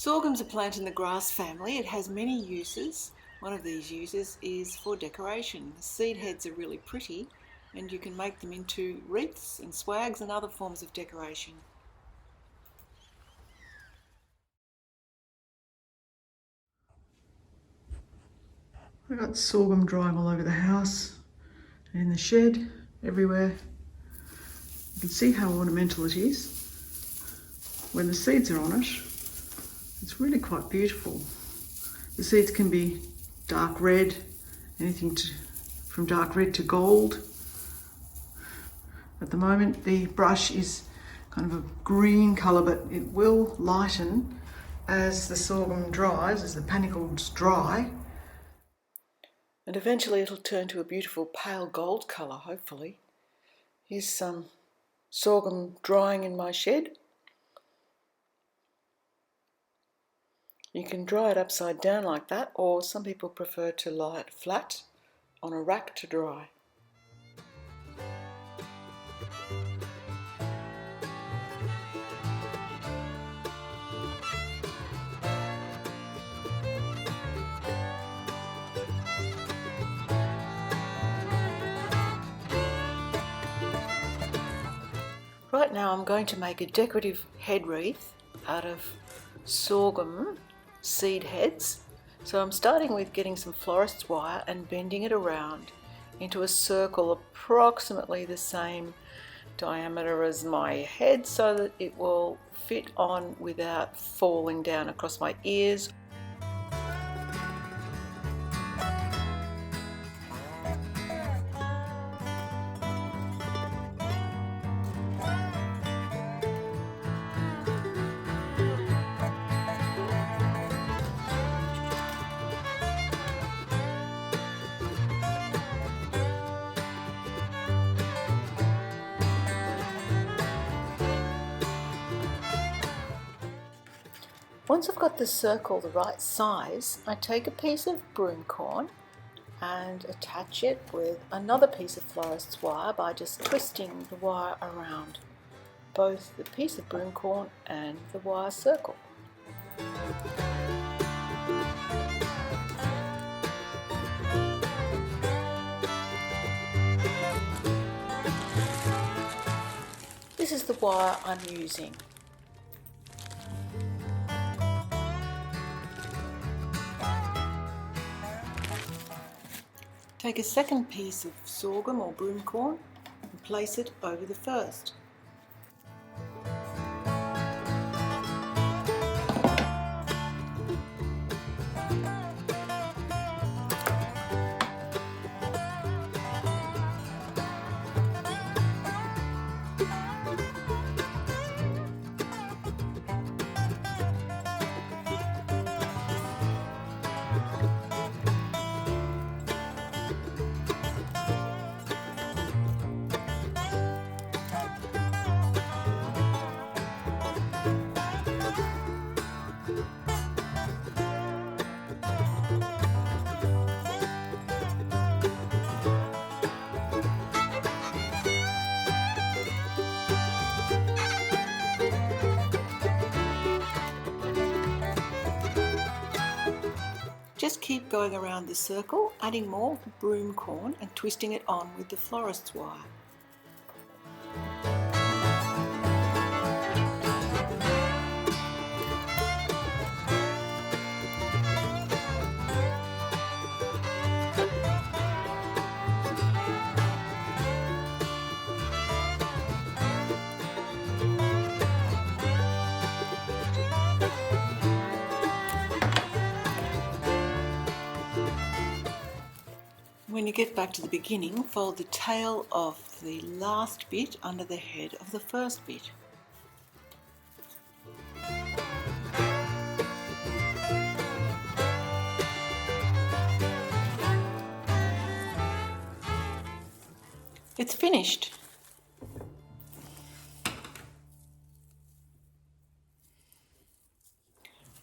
Sorghum's a plant in the grass family. It has many uses. One of these uses is for decoration. The seed heads are really pretty and you can make them into wreaths and swags and other forms of decoration. I've got sorghum drying all over the house and in the shed, everywhere. You can see how ornamental it is. When the seeds are on it, it's really quite beautiful. The seeds can be dark red, from dark red to gold. At the moment the brush is kind of a green colour, but it will lighten as the sorghum dries, as the panicles dry. And eventually it'll turn to a beautiful pale gold colour, hopefully. Here's some sorghum drying in my shed. You can dry it upside down like that, or some people prefer to lie it flat on a rack to dry. Right now I'm going to make a decorative head wreath out of sorghum seed heads. So I'm starting with getting some florist's wire and bending it around into a circle approximately the same diameter as my head so that it will fit on without falling down across my ears. Once I've got the circle the right size, I take a piece of broomcorn and attach it with another piece of florist's wire by just twisting the wire around both the piece of broomcorn and the wire circle. This is the wire I'm using. Take a second piece of sorghum or broomcorn and place it over the first. Just keep going around the circle, adding more broomcorn and twisting it on with the florist's wire. When you get back to the beginning, fold the tail of the last bit under the head of the first bit. It's finished.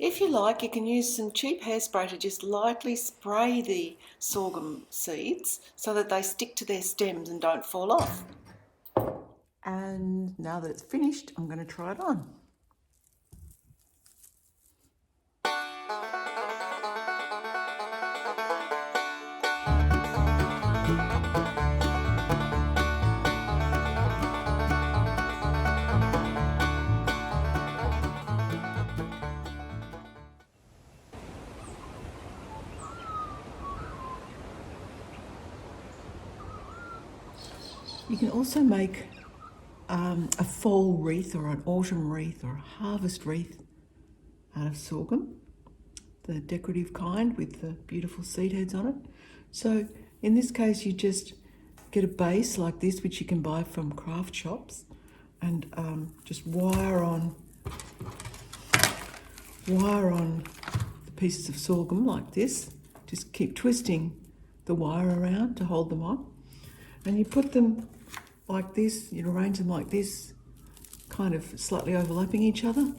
If you like, you can use some cheap hairspray to just lightly spray the sorghum seeds so that they stick to their stems and don't fall off. And now that it's finished, I'm going to try it on. You can also make a fall wreath or an autumn wreath or a harvest wreath out of sorghum, the decorative kind with the beautiful seed heads on it. So in this case, you just get a base like this, which you can buy from craft shops, and just wire on the pieces of sorghum like this. Just keep twisting the wire around to hold them on, and you put them like this. You arrange them like this, kind of slightly overlapping each other,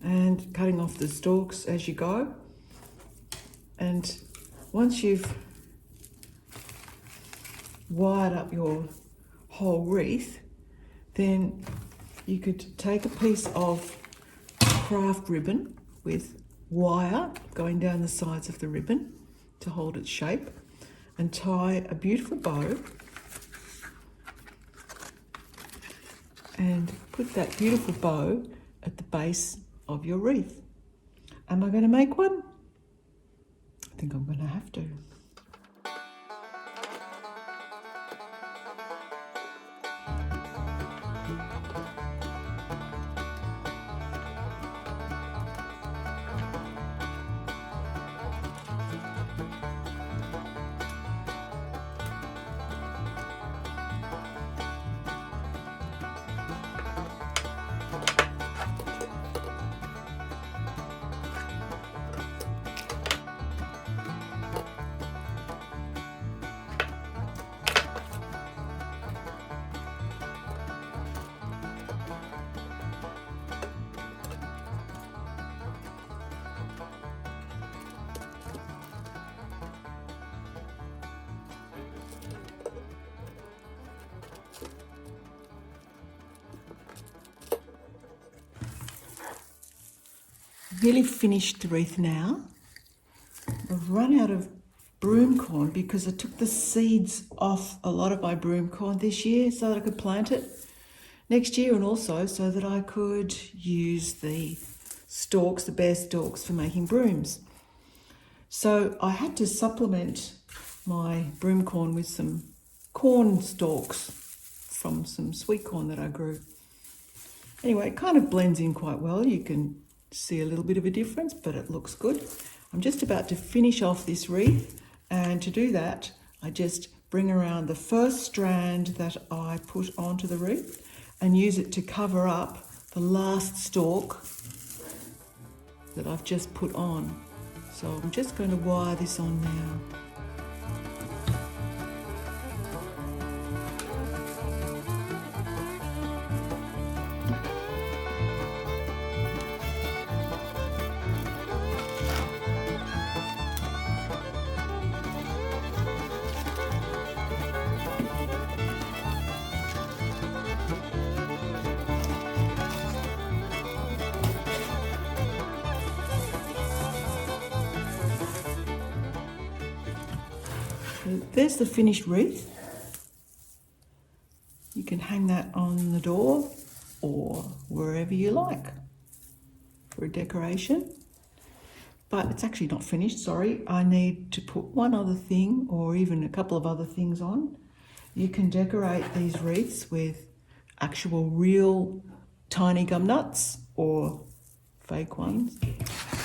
and cutting off the stalks as you go. And once you've wired up your whole wreath, then you could take a piece of craft ribbon with wire going down the sides of the ribbon to hold its shape, and tie a beautiful bow and put that beautiful bow at the base of your wreath. Am I going to make one? I think I'm going to have to. Nearly finished the wreath now. I've run out of broom corn because I took the seeds off a lot of my broom corn this year so that I could plant it next year, and also so that I could use the stalks, the bare stalks, for making brooms. So I had to supplement my broom corn with some corn stalks from some sweet corn that I grew. Anyway, it kind of blends in quite well. You can see a little bit of a difference, but it looks good. I'm just about to finish off this wreath, and to do that I just bring around the first strand that I put onto the wreath and use it to cover up the last stalk that I've just put on. So I'm just going to wire this on now. There's the finished wreath. You can hang that on the door or wherever you like for a decoration. But it's actually not finished, sorry. I need to put one other thing or even a couple of other things on. You can decorate these wreaths with actual real tiny gum nuts or fake ones.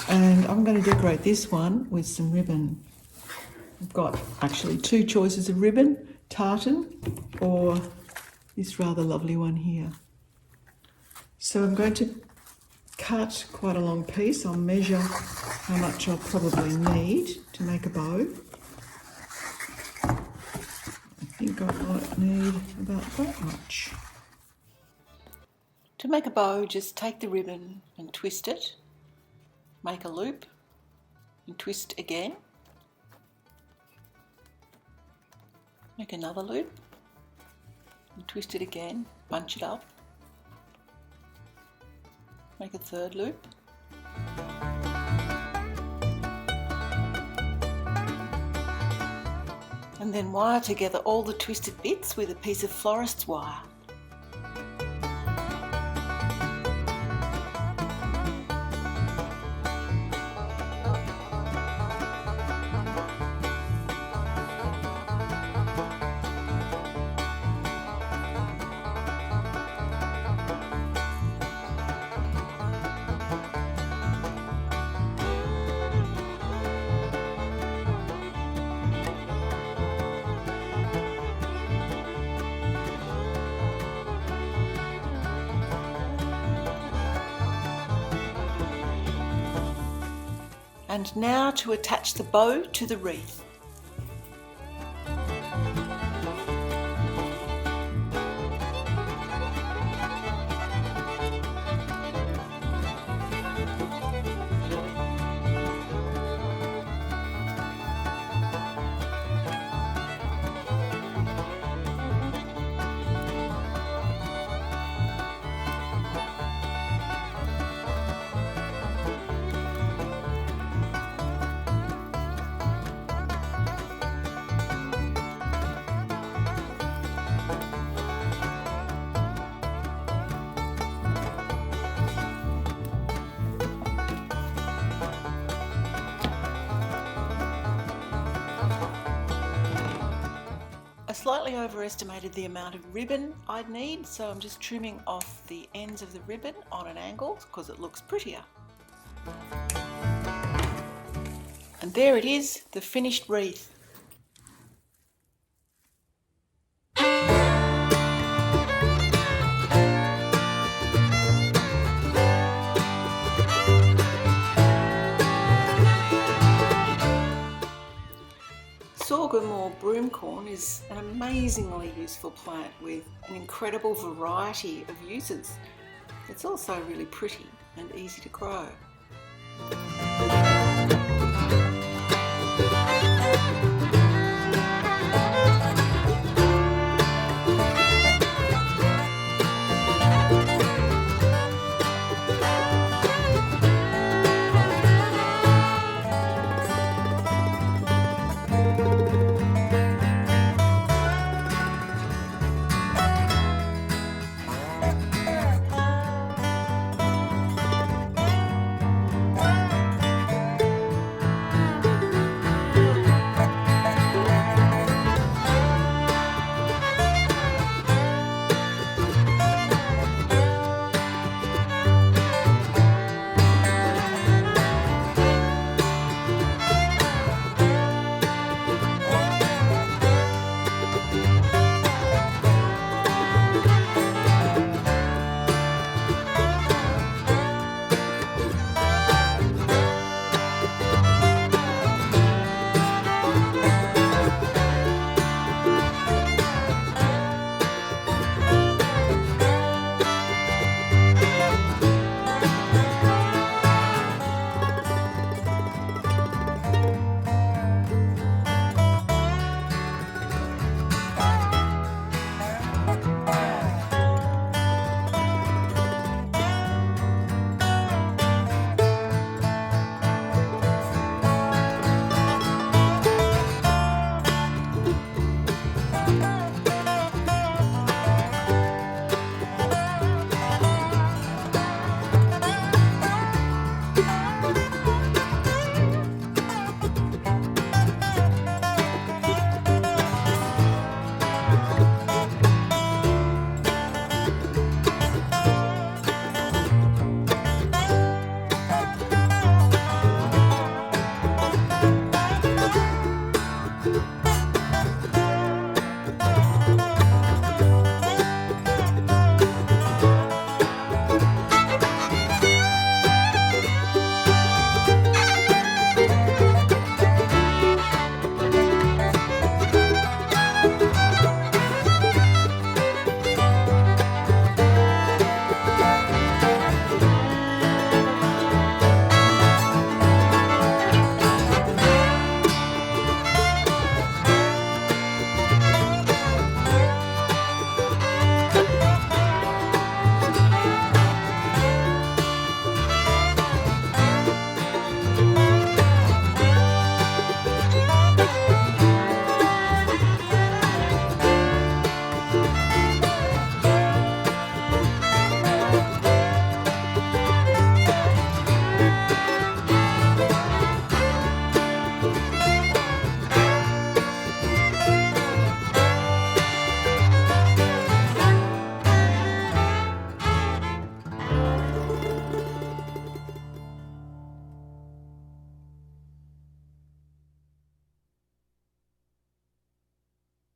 And I'm going to decorate this one with some ribbon. I've got actually two choices of ribbon, tartan or this rather lovely one here. So I'm going to cut quite a long piece. I'll measure how much I'll probably need to make a bow. I think I might need about that much. To make a bow, just take the ribbon and twist it, make a loop and twist again. Make another loop and twist it again, bunch it up. Make a third loop. And then wire together all the twisted bits with a piece of florist's wire. And now to attach the bow to the wreath. I slightly overestimated the amount of ribbon I'd need, so I'm just trimming off the ends of the ribbon on an angle because it looks prettier. And there it is, the finished wreath. Sorghum or broomcorn is an amazingly useful plant with an incredible variety of uses. It's also really pretty and easy to grow.